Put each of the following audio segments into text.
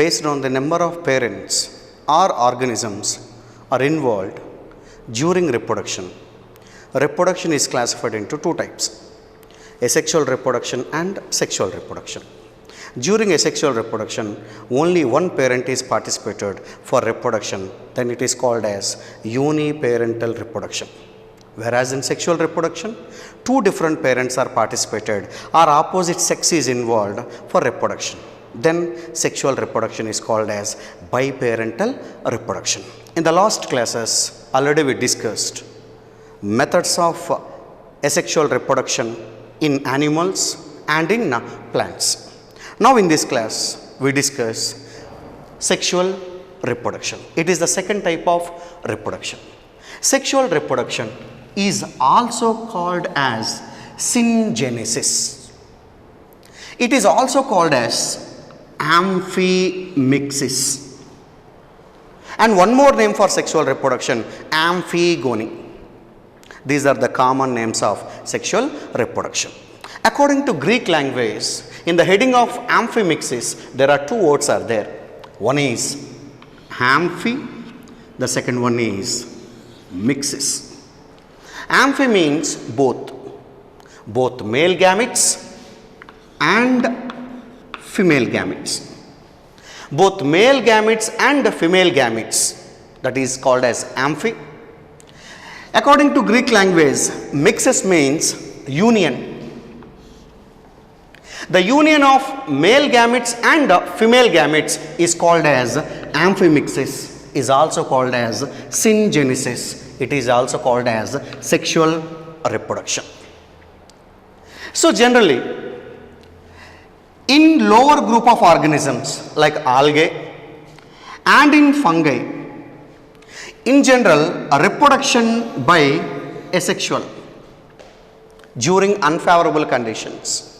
based on the number of parents or organisms are involved during reproduction. Reproduction is classified into two types: asexual reproduction and sexual reproduction. During asexual reproduction, only one parent is participated for reproduction, then it is called as uniparental reproduction. Whereas in sexual reproduction, two different parents are participated or opposite sex is involved for reproduction. Then sexual reproduction is called as biparental reproduction. In the last classes, already we discussed methods of asexual reproduction in animals and in plants. Now in this class, we discuss sexual reproduction. It is the second type of reproduction. Sexual reproduction is also called as syngenesis. It is also called as amphimixis. And one more name for sexual reproduction, amphigony. These are the common names of sexual reproduction. According to Greek language, in the heading of amphimixis, there are two words are there. One is amphi, the second one is mixis. Amphi means both male gametes and female gametes. Both male gametes and female gametes, that is called as amphi. According to Greek language, mixis means union. The union of male gametes and female gametes is called as amphimixis, is also called as syngenesis. It is also called as sexual reproduction. So generally, in lower group of organisms like algae and in fungi, in general, reproduction by asexual during unfavorable conditions.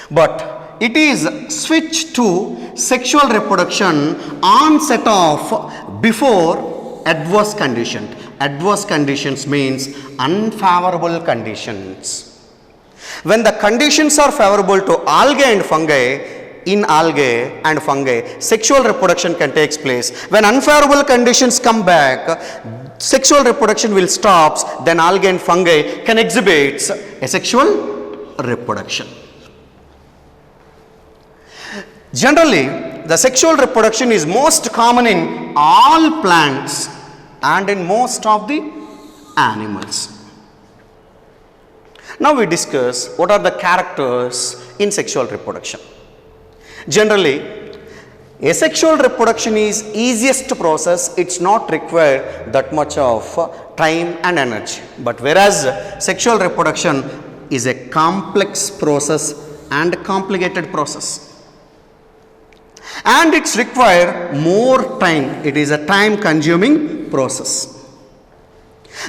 But it is switched to sexual reproduction on set of before adverse conditions. Adverse conditions means unfavorable conditions. When the conditions are favorable to algae and fungi, in algae and fungi, sexual reproduction can take place. When unfavorable conditions come back, sexual reproduction will stop, then algae and fungi can exhibit asexual reproduction. Generally, the sexual reproduction is most common in all plants and in most of the animals. Now we discuss what are the characters in sexual reproduction. Generally, asexual reproduction is easiest process. It's not require that much of time and energy. But whereas sexual reproduction is a complex process and complicated process. And it's require more time. It is a time consuming process.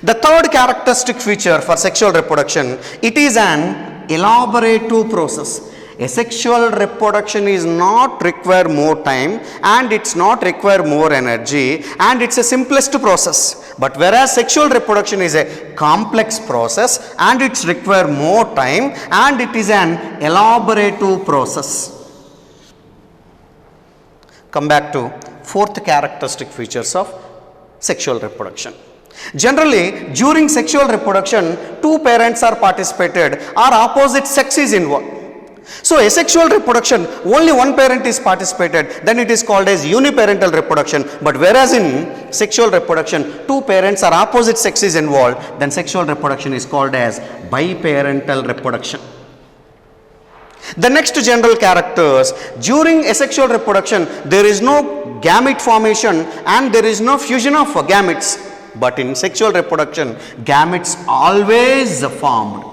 The third characteristic feature for sexual reproduction, it is an elaborative process. Asexual reproduction is not require more time and it's not require more energy and it's a simplest process. But whereas sexual reproduction is a complex process and it's require more time and it is an elaborative process. Come back to fourth characteristic features of sexual reproduction. Generally, during sexual reproduction, two parents are participated or opposite sex is involved. So, asexual reproduction, only one parent is participated, then it is called as uniparental reproduction. But whereas in sexual reproduction, two parents or opposite sex is involved, then sexual reproduction is called as biparental reproduction. The next general characters, during asexual reproduction, there is no gamete formation and there is no fusion of gametes. But in sexual reproduction, gametes always formed.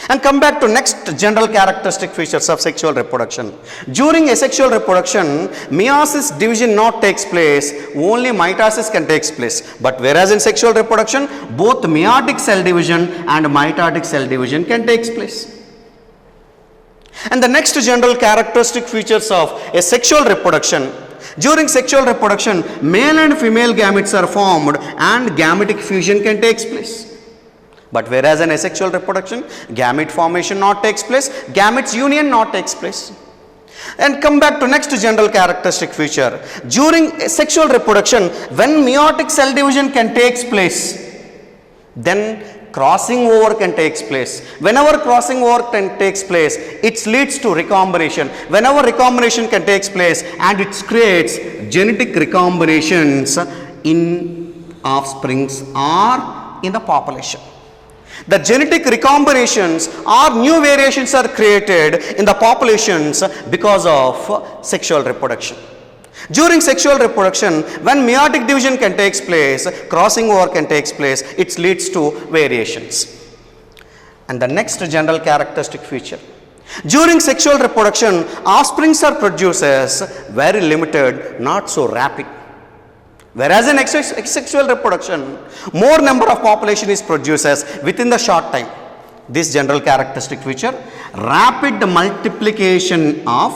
And come back to next general characteristic features of sexual reproduction. During asexual reproduction, meiosis division not takes place, only mitosis can take place. But whereas in sexual reproduction, both meiotic cell division and mitotic cell division can take place. And the next general characteristic features of a sexual reproduction, during sexual reproduction, male and female gametes are formed and gametic fusion can take place. But whereas in asexual reproduction, gamete formation not takes place, gametes union not takes place. And come back to next general characteristic feature. During sexual reproduction, when meiotic cell division can take place, then crossing over can take place. Whenever crossing over can takes place, it leads to recombination. Whenever recombination can takes place, and it creates genetic recombinations in offsprings or in the population. The genetic recombinations or new variations are created in the populations because of sexual reproduction. During sexual reproduction, when meiotic division can takes place, crossing over can takes place, it leads to variations. And the next general characteristic feature. During sexual reproduction, offsprings are produced as very limited, not so rapid. Whereas in asexual reproduction, more number of population is produced as within the short time. This general characteristic feature, rapid multiplication of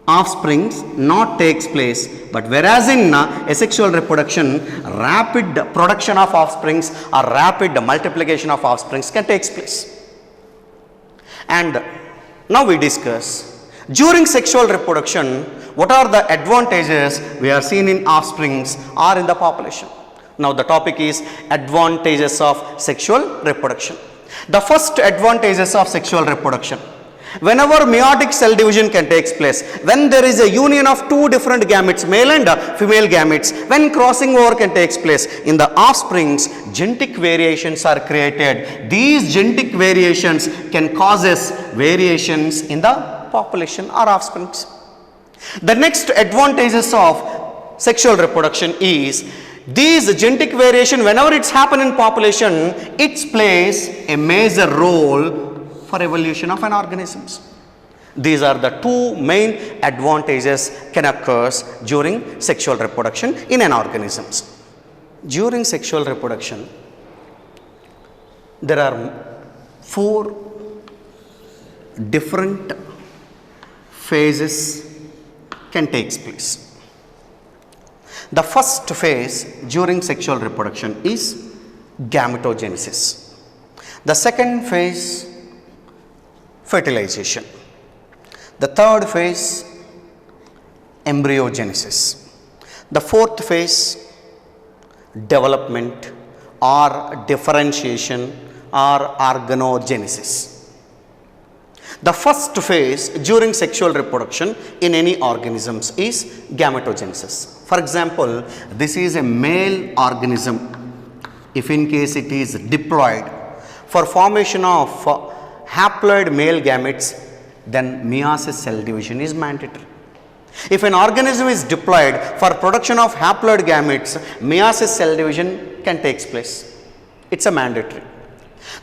offsprings not takes place, but whereas in asexual reproduction, rapid production of offsprings or rapid multiplication of offsprings can take place. And now we discuss during sexual reproduction, what are the advantages we are seen in offsprings or in the population. Now the topic is advantages of sexual reproduction. The first advantages of sexual reproduction. Whenever meiotic cell division can take place, when there is a union of two different gametes, male and female gametes, when crossing over can take place, in the offsprings, genetic variations are created. These genetic variations can causes variations in the population or offsprings. The next advantages of sexual reproduction is these genetic variation, whenever it's happen in population, it plays a major role for evolution of an organisms. These are the two main advantages can occur during sexual reproduction in an organisms. During sexual reproduction, there are 4 different phases can take place. The first phase during sexual reproduction is gametogenesis. The second phase, fertilization. The third phase, embryogenesis. The fourth phase, development or differentiation or organogenesis. The first phase during sexual reproduction in any organisms is gametogenesis. For example, this is a male organism. If in case it is diploid, for formation of haploid male gametes, then meiosis cell division is mandatory. If an organism is diploid, for production of haploid gametes, meiosis cell division can take place. It's a mandatory.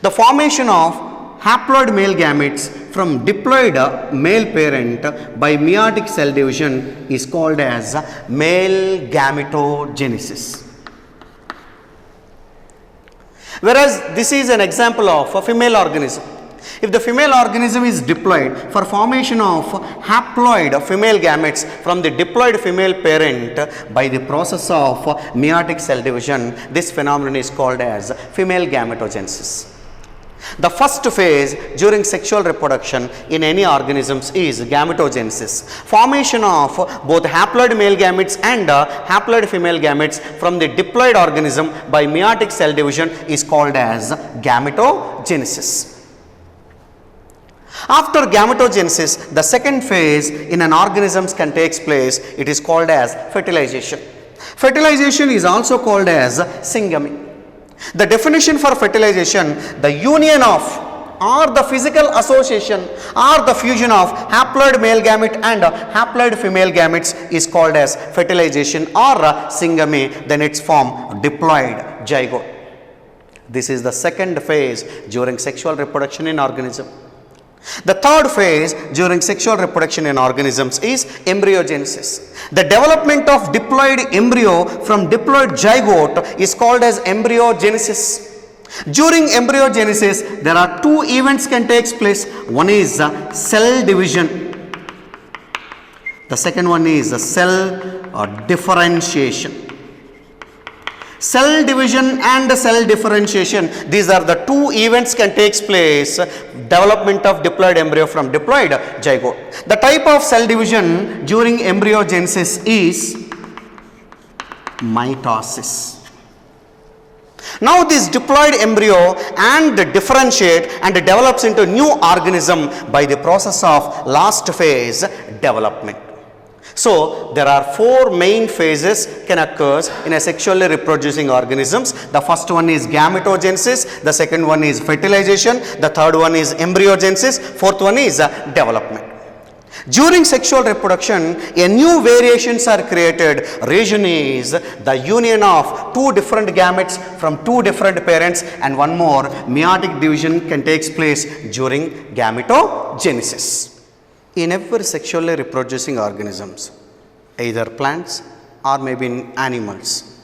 The formation of haploid male gametes from diploid male parent by meiotic cell division is called as male gametogenesis. Whereas this is an example of a female organism. If the female organism is diploid, for formation of haploid female gametes from the diploid female parent by the process of meiotic cell division, this phenomenon is called as female gametogenesis. The first phase during sexual reproduction in any organisms is gametogenesis. Formation of both haploid male gametes and haploid female gametes from the diploid organism by meiotic cell division is called as gametogenesis. After gametogenesis, the second phase in an organism can take place. It is called as fertilization. Fertilization is also called as syngamy. The definition for fertilization, the union of or the physical association or the fusion of haploid male gamete and haploid female gametes is called as fertilization or syngamy, then its form diploid zygote. This is the second phase during sexual reproduction in organism. The third phase during sexual reproduction in organisms is embryogenesis. The development of diploid embryo from diploid zygote is called as embryogenesis. During embryogenesis, there are two events can take place. One is cell division. The second one is cell differentiation. Cell division and cell differentiation, these are the two events can take place, development of diploid embryo from diploid zygote. The type of cell division during embryogenesis is mitosis. Now this diploid embryo and differentiate and develops into new organism by the process of last phase development. So there are four main phases can occur in a sexually reproducing organisms. The first one is gametogenesis, the second one is fertilization, the third one is embryogenesis, fourth one is development. During sexual reproduction, a new variations are created. Reason is the union of two different gametes from two different parents, and one more meiotic division can take place during gametogenesis. In every sexually reproducing organisms, either plants or maybe in animals,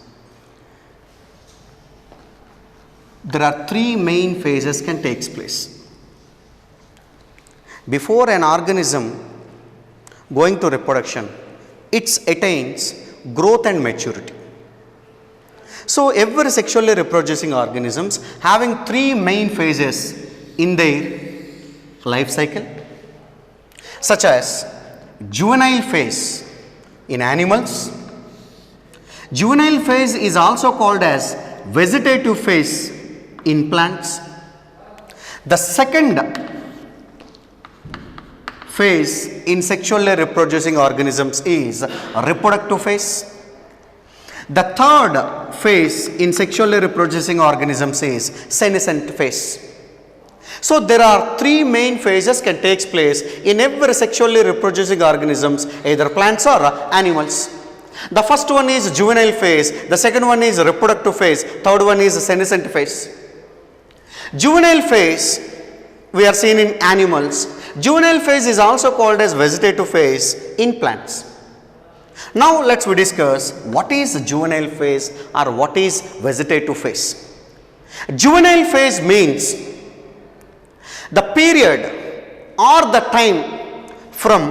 there are three main phases can take place. Before an organism going to reproduction, it attains growth and maturity. So every sexually reproducing organisms having three main phases in their life cycle, such as juvenile phase in animals. Juvenile phase is also called as vegetative phase in plants. The second phase in sexually reproducing organisms is reproductive phase. The third phase in sexually reproducing organisms is senescent phase. So there are three main phases can take place in every sexually reproducing organisms, either plants or animals. The first one is juvenile phase, the second one is reproductive phase, third one is senescent phase. Juvenile phase we are seeing in animals. Juvenile phase is also called as vegetative phase in plants. Now let's discuss what is juvenile phase or what is vegetative phase. Juvenile phase means the period or the time from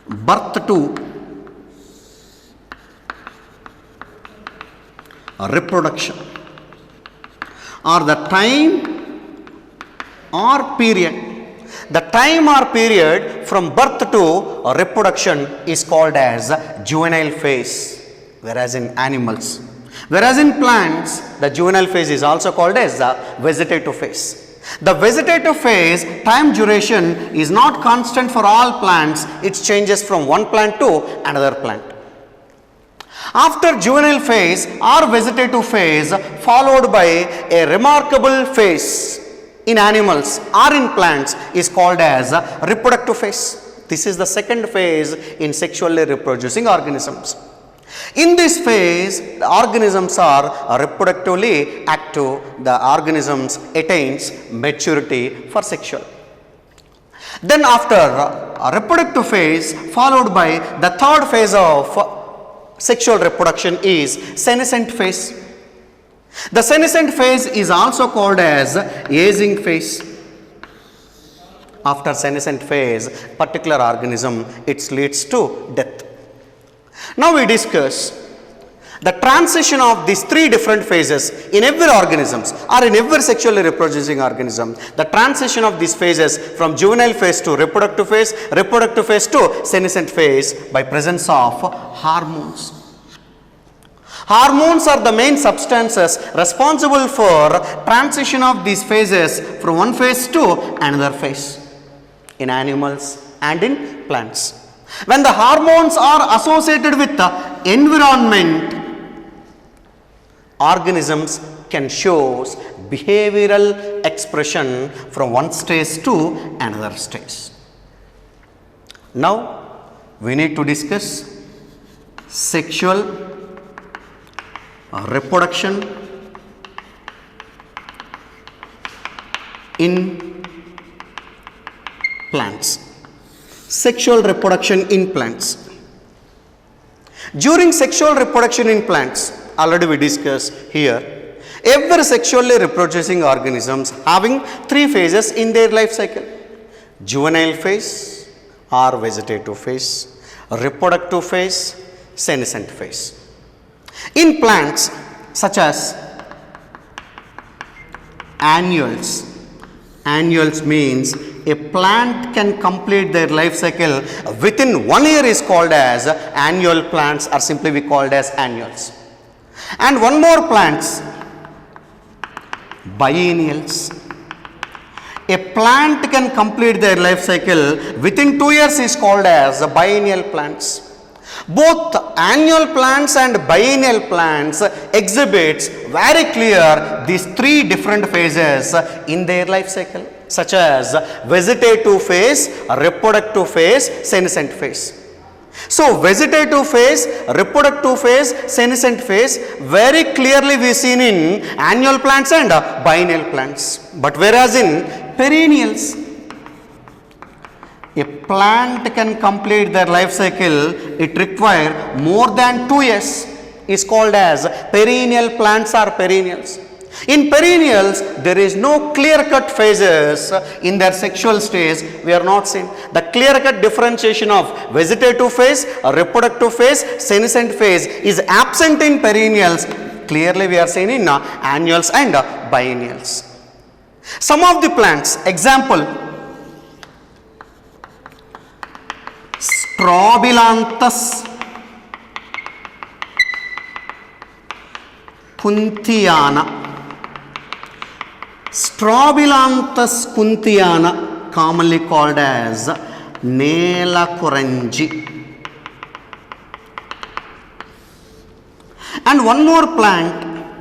birth to reproduction, or the time or period. The time or period from birth to reproduction is called as juvenile phase, whereas in animals. Whereas in plants, the juvenile phase is also called as the vegetative phase. The vegetative phase time duration is not constant for all plants, it changes from one plant to another plant. After juvenile phase or vegetative phase followed by a remarkable phase in animals or in plants is called as reproductive phase. This is the second phase in sexually reproducing organisms. In this phase, the organisms are reproductively active, the organisms attains maturity for sexual. Then after reproductive phase followed by the third phase of sexual reproduction is senescent phase. The senescent phase is also called as aging phase. After senescent phase, particular organism, it leads to death. Now we discuss the transition of these three different phases in every organisms or in every sexually reproducing organism. The transition of these phases from juvenile phase to reproductive phase to senescent phase by presence of hormones. Hormones are the main substances responsible for transition of these phases from one phase to another phase in animals and in plants. When the hormones are associated with the environment, organisms can show behavioral expression from one stage to another stage. Now we need to discuss sexual reproduction in plants. Sexual reproduction in plants. During sexual reproduction in plants, already we discussed here, every sexually reproducing organisms having three phases in their life cycle: juvenile phase or vegetative phase, reproductive phase, senescent phase. In plants such as annuals, annuals means a plant can complete their life cycle within 1 year is called as annual plants, or simply we called as annuals. And one more plants, biennials. A plant can complete their life cycle within 2 years is called as biennial plants. Both annual plants and biennial plants exhibits very clear these three different phases in their life cycle, such as vegetative phase, reproductive phase, senescent phase. So, vegetative phase, reproductive phase, senescent phase very clearly we seen in annual plants and biennial plants. But whereas in perennials, a plant can complete their life cycle, it require more than 2 years is called as perennial plants or perennials. In perennials, there is no clear-cut phases in their sexual stage, we are not seeing. The clear-cut differentiation of vegetative phase, reproductive phase, senescent phase is absent in perennials, clearly we are seeing in annuals and biennials. Some of the plants, example, Strobilanthes kunthiana. Strobilanthes kunthiana, commonly called as Nelakuranji. And one more plant,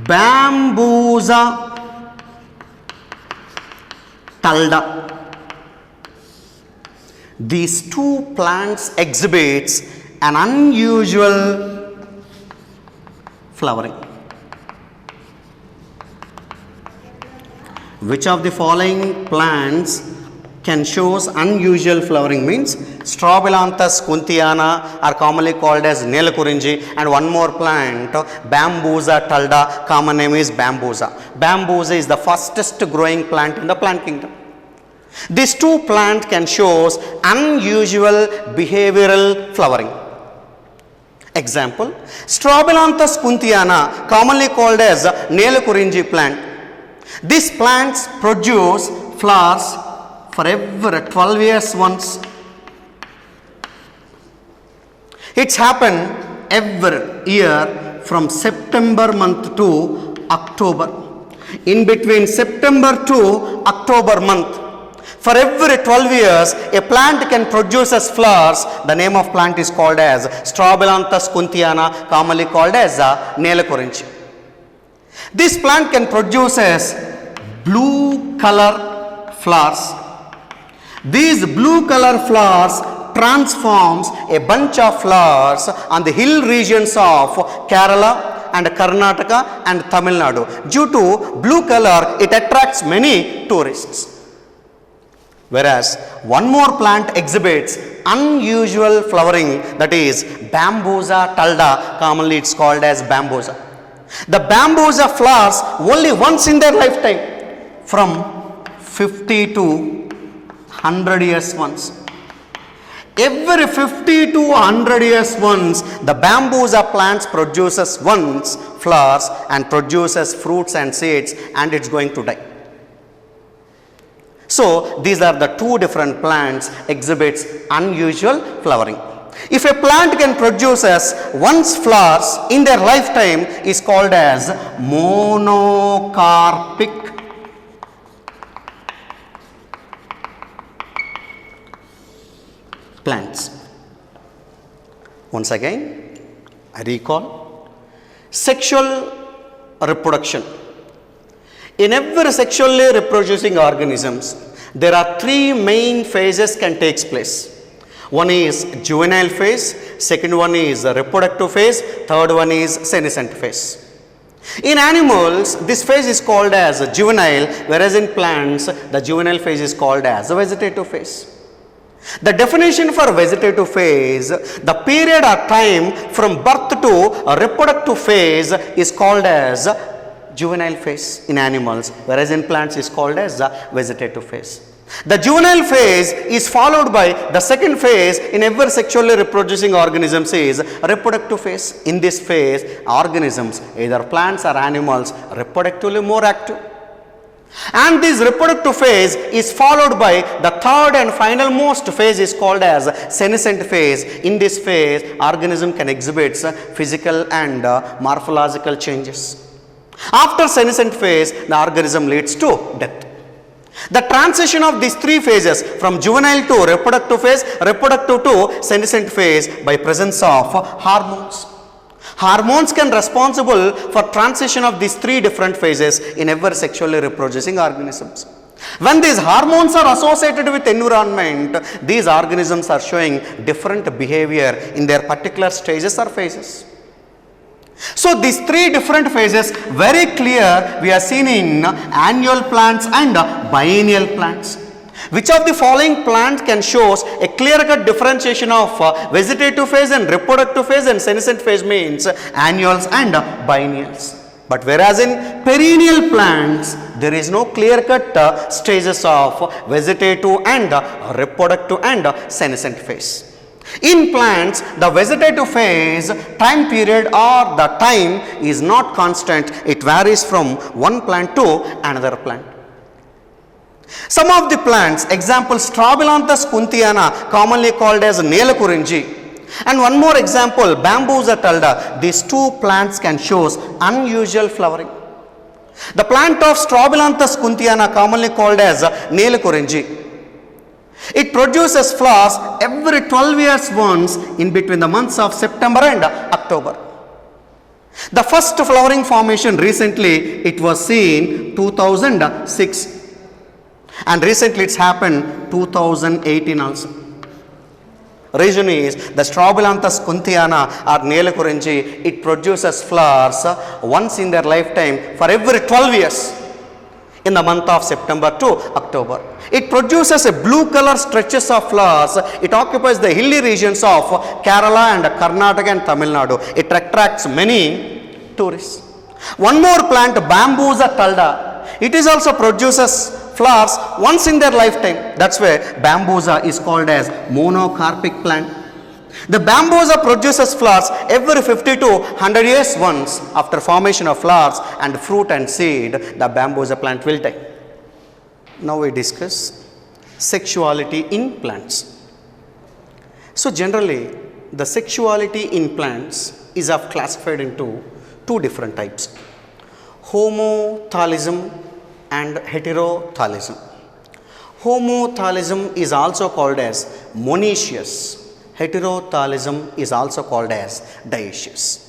Bambusa talda. These two plants exhibits an unusual flowering. Which of the following plants can shows unusual flowering? Means Strobilanthes kunthiana are commonly called as Nelakurinji, and one more plant, Bambusa talda, common name is Bambusa. Bambusa is the fastest growing plant in the plant kingdom. These two plants can show unusual behavioral flowering. Example, Strobilanthes kunthiana, commonly called as Nelakurinji plant. These plants produce flowers for every 12 years once. It's happened every year from September month to October. In between September to October month, for every 12 years, a plant can produce as flowers. The name of plant is called as Strobilanthes kunthiana, commonly called as Nelakurinji. This plant can produce as blue color flowers. These blue color flowers transforms a bunch of flowers on the hill regions of Kerala and Karnataka and Tamil Nadu. Due to blue color, it attracts many tourists. Whereas one more plant exhibits unusual flowering, that is Bambusa talda, commonly it's called as Bambusa. The Bambusa flowers only once in their lifetime, from 50 to 100 years once. Every 50 to 100 years once, the Bambusa plants produces once flowers and produces fruits and seeds, and it's going to die. So, these are the two different plants exhibits unusual flowering. If a plant can produce once flowers in their lifetime is called as monocarpic plants. Once again, I recall sexual reproduction. In every sexually reproducing organisms, there are three main phases can take place. One is juvenile phase, second one is reproductive phase, third one is senescent phase. In animals, this phase is called as juvenile, whereas in plants, the juvenile phase is called as vegetative phase. The definition for vegetative phase, the period or time from birth to reproductive phase is called as juvenile phase in animals, whereas in plants is called as the vegetative phase. The juvenile phase is followed by the second phase in every sexually reproducing organisms is reproductive phase. In this phase, organisms, either plants or animals, reproductively more active. And this reproductive phase is followed by the third and final most phase is called as senescent phase. In this phase, organism can exhibit physical and morphological changes. After senescent phase, the organism leads to death. The transition of these three phases from juvenile to reproductive to senescent phase by presence of hormones. Hormones can responsible for transition of these three different phases in every sexually reproducing organisms. When these hormones are associated with environment, these organisms are showing different behavior in their particular stages or phases. So these three different phases very clear we are seen in annual plants and biennial plants. Which of the following plants can shows a clear-cut differentiation of vegetative phase and reproductive phase and senescent phase means annuals and biennials. But whereas in perennial plants, there is no clear-cut stages of vegetative and reproductive and senescent phase. In plants, the vegetative phase time period or the time is not constant. It varies from one plant to another plant. Some of the plants, example Strobilanthes kunthiana, commonly called as Nelakurinji, and one more example Bambusa talda. These two plants can show unusual flowering. The plant of Strobilanthes kunthiana, commonly called as Nelakurinji, it produces flowers every 12 years once in between the months of September and October. The first flowering formation recently it was seen 2006 and recently it's happened 2018 also. Reason is the Strobilanthes kunthiana or Nelakurinji, it produces flowers once in their lifetime for every 12 years. In the month of September to October. It produces a blue color stretches of flowers. It occupies the hilly regions of Kerala and Karnataka and Tamil Nadu. It attracts many tourists. One more plant, Bambusa talda. It is also produces flowers once in their lifetime. That's why Bambusa is called as monocarpic plant. The Bambusa produces flowers every 50 to 100 years once. After formation of flowers and fruit and seed, the Bambusa plant will die. Now we discuss sexuality in plants. So generally, the sexuality in plants is classified into two different types, homothallism and heterothallism. Homothallism is also called as monoecious. Heterothallism is also called as dioecious.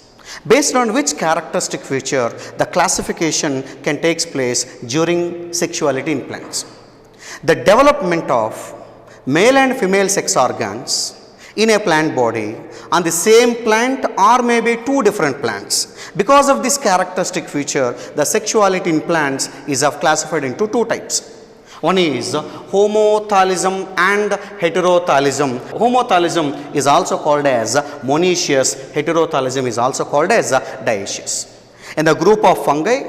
Based on which characteristic feature the classification can take place during sexuality in plants. The development of male and female sex organs in a plant body on the same plant or maybe two different plants. Because of this characteristic feature, the sexuality in plants is classified into two types. One is homothallism and heterothallism. Homothallism is also called as monoecious, heterothallism is also called as dioecious. In the group of fungi,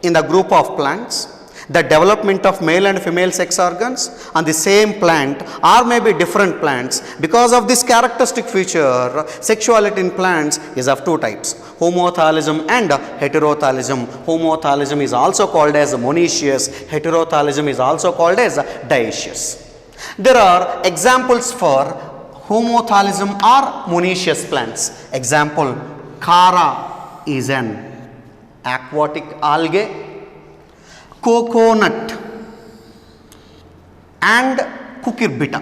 in the group of plants, the development of male and female sex organs on the same plant or maybe different plants. Because of this characteristic feature, sexuality in plants is of two types, homothallism and heterothallism. Homothallism is also called as monoecious, heterothallism is also called as dioecious. There are examples for homothallism or monoecious plants. Example, Khara is an aquatic algae, coconut and cucurbita.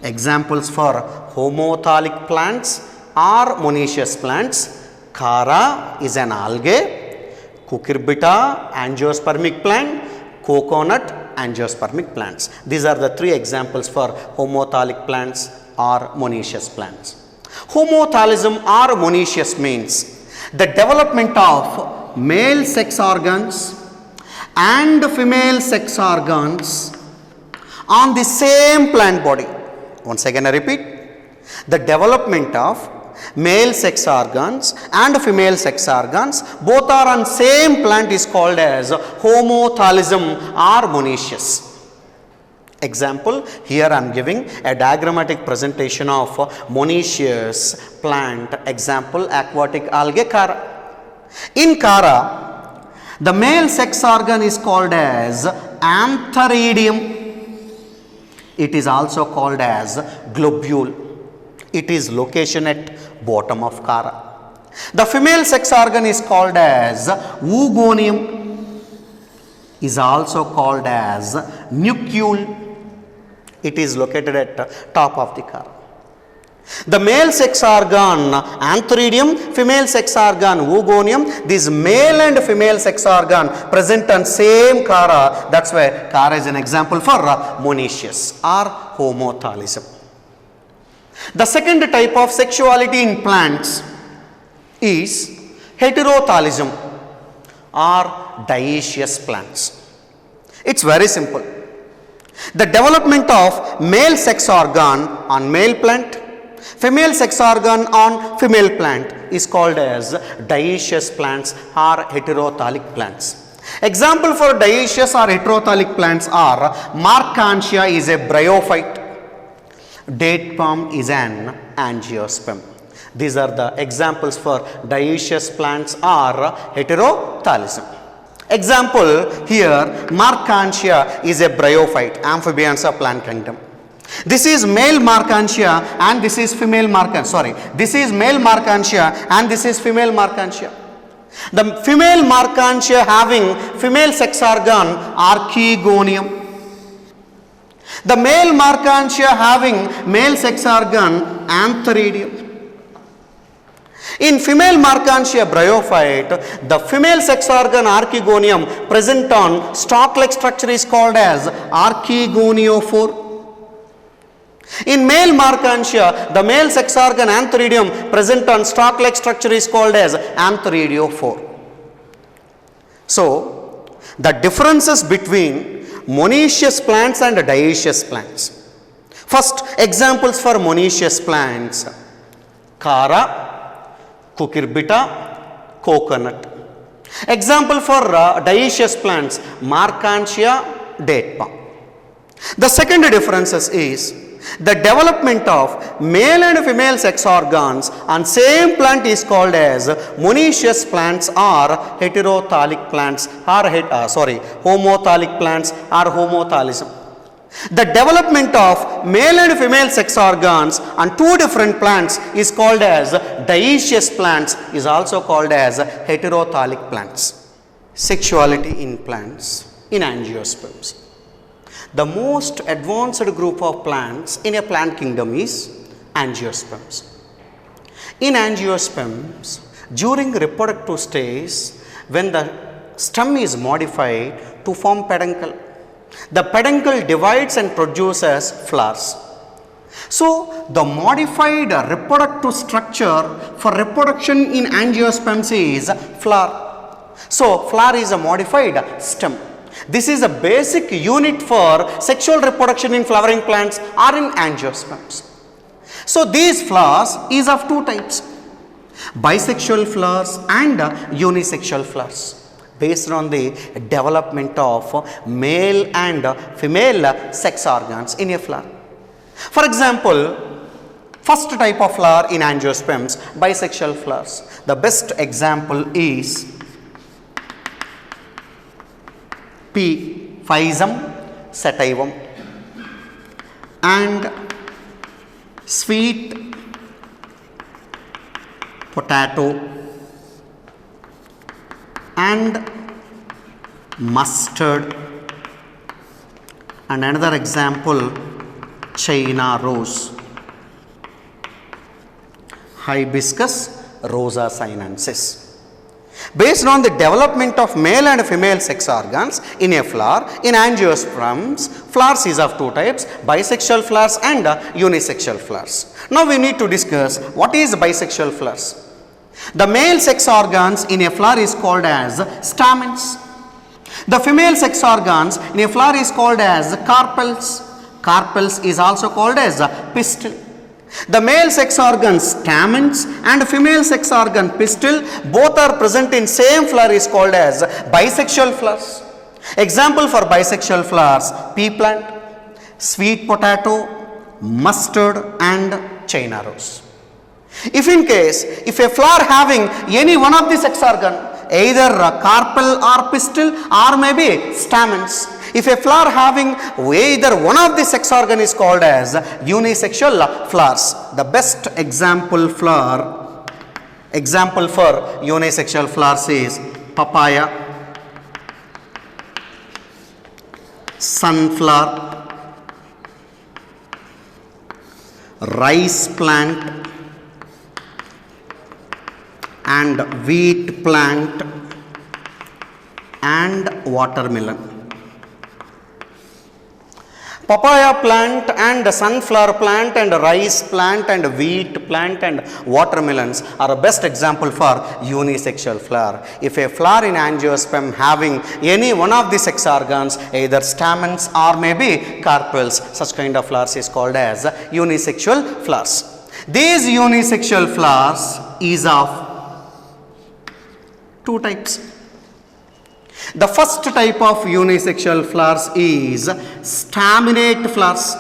Examples for homothallic plants or monoecious plants, Khara is an algae, cucurbita angiospermic plant, coconut angiospermic plants. These are the three examples for homothallic plants or monoecious plants. Homothallism or monoecious means the development of male sex organs and female sex organs on the same plant body. Once again I repeat, the development of male sex organs and female sex organs both are on same plant is called as homothallism or monoecious. Example, here I am giving a diagrammatic presentation of monoecious plant. Example, aquatic algae Chara. In Chara, the male sex organ is called as antheridium. It is also called as globule. It is location at bottom of Chara. The female sex organ is called as oogonium. Is also called as nucleus. It is located at top of the Chara. The male sex organ antheridium, female sex organ oogonium. This male and female sex organ present on same Chara. That's why Chara is an example for monoecious or homothallism. The second type of sexuality in plants is heterothallism or dioecious plants. It's very simple. The development of male sex organ on male plant, female sex organ on female plant is called as dioecious plants or heterothallic plants. Example for dioecious or heterothallic plants are Marchantia is a bryophyte, date palm is an angiosperm. These are the examples for dioecious plants or heterothallism. Example here, Marchantia is a bryophyte, amphibians of plant kingdom. This is male Marchantia and this is female this is male Marchantia and this is female Marchantia. The female Marchantia having female sex organ archegonium. The male Marchantia having male sex organ antheridium. In female Marchantia bryophyte, the female sex organ archegonium present on stalk-like structure is called as archegoniophore. In male Marchantia, the male sex organ antheridium present on stalk-like structure is called as antheridiophore. So, the differences between monoecious plants and dioecious plants. First, examples for monoecious plants: Chara, cucurbita, coconut. Example for dioecious plants: Marchantia, date palm. The second differences is the development of male and female sex organs on same plant is called as monoecious plants or heterothallic plants or homothallic plants or homothallism. The development of male and female sex organs on two different plants is called as dioecious plants, is also called as heterothallic plants. Sexuality in plants in angiosperms. The most advanced group of plants in a plant kingdom is angiosperms. In angiosperms, during reproductive stage, when the stem is modified to form peduncle, the peduncle divides and produces flowers. So, the modified reproductive structure for reproduction in angiosperms is flower. So, flower is a modified stem. This is a basic unit for sexual reproduction in flowering plants or in angiosperms. So, these flowers is of two types: bisexual flowers and unisexual flowers, based on the development of male and female sex organs in a flower. For example, first type of flower in angiosperms, bisexual flowers. The best example is P. physum sativum and sweet potato and mustard, and another example China rose, Hibiscus rosa sinensis. Based on the development of male and female sex organs in a flower, in angiosperms, flowers is of two types: bisexual flowers and unisexual flowers. Now we need to discuss what is bisexual flowers. The male sex organs in a flower is called as stamens. The female sex organs in a flower is called as carpels. Carpels is also called as pistil. The male sex organ stamens and female sex organ pistil both are present in same flower is called as bisexual flowers. Example for bisexual flowers: pea plant, sweet potato, mustard and China rose. If in case, if a flower having any one of the sex organ, either carpel or pistil or maybe stamens, if a flower having either one of the sex organ is called as unisexual flowers. The best example for unisexual flowers is papaya, sunflower, rice plant and wheat plant and watermelon. Papaya plant and sunflower plant and rice plant and wheat plant and watermelons are a best example for unisexual flower. If a flower in angiosperm having any one of the sex organs, either stamens or maybe carpels, such kind of flowers is called as unisexual flowers. These unisexual flowers is of two types. The first type of unisexual flowers is staminate flowers.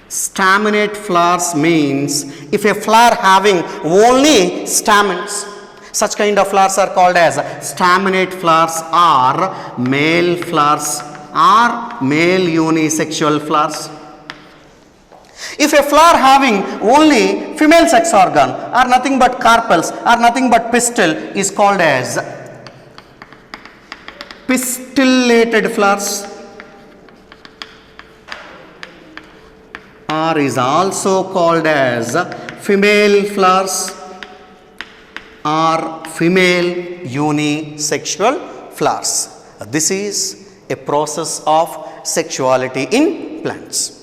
Staminate flowers means if a flower having only stamens, such kind of flowers are called as staminate flowers or male flowers or male unisexual flowers. If a flower having only female sex organ or nothing but carpels or nothing but pistil is called as pistillated flowers, or is also called as female flowers or female unisexual flowers. This is a process of sexuality in plants.